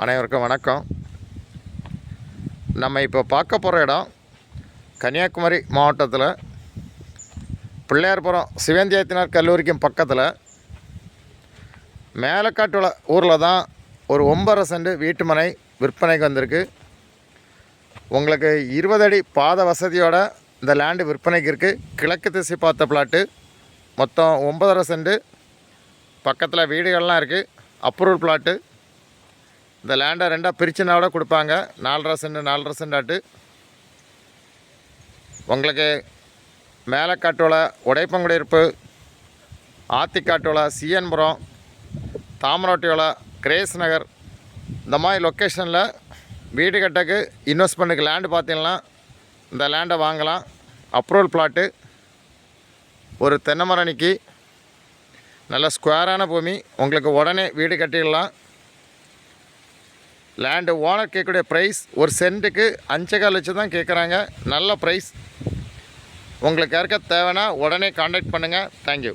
அனைவருக்கும் வணக்கம். நம்ம இப்போ பார்க்க போகிற இடம் கன்னியாகுமரி மாவட்டத்தில் பிள்ளையார்புரம் சிவேந்தியாத்தினார் கல்லூரிக்கும் பக்கத்தில் மேலக்காட்டுல ஊரில் தான் ஒரு 9.5 சென்ட் வீட்டு மனை விற்பனைக்கு வந்திருக்கு. உங்களுக்கு 20 அடி பாத வசதியோட இந்த லேண்டு விற்பனைக்கு இருக்குது. கிழக்கு திசை பார்த்த பிளாட்டு, மொத்தம் 9.5 சென்ட். பக்கத்தில் வீடுகள்லாம் இருக்குது. Approval plot. இந்த லேண்டை ரெண்டாக பிரிச்சுனா கூட கொடுப்பாங்க. 4.5 சென்ட் ஆட்டு. உங்களுக்கு மேலக்காட்டோல உடைப்பங்குடியிருப்பு, ஆத்திக்காட்டோல, சிஎன்புரம், தாமரோட்டியோல, கிரேஸ் நகர் இந்த மாதிரி லொக்கேஷனில் வீடு கட்டக்கு இன்வெஸ்ட்மெண்ட்டுக்கு லேண்டு பார்த்தீங்கன்னா இந்த லேண்டை வாங்கலாம். Approval plot. ஒரு தென்னை மரம் நிற்கி நல்ல ஸ்கொயரான பூமி. உங்களுக்கு உடனே வீடு கட்டிடலாம். லேண்டு ஓனர் கேட்கக்கூடிய ப்ரைஸ் ஒரு சென்ட்டுக்கு 5.25 லட்சம் தான் கேட்குறாங்க. நல்ல ப்ரைஸ். உங்களுக்கு யாருக்கா தேவைன்னா உடனே கான்டாக்ட் பண்ணுங்கள். தேங்க்யூ.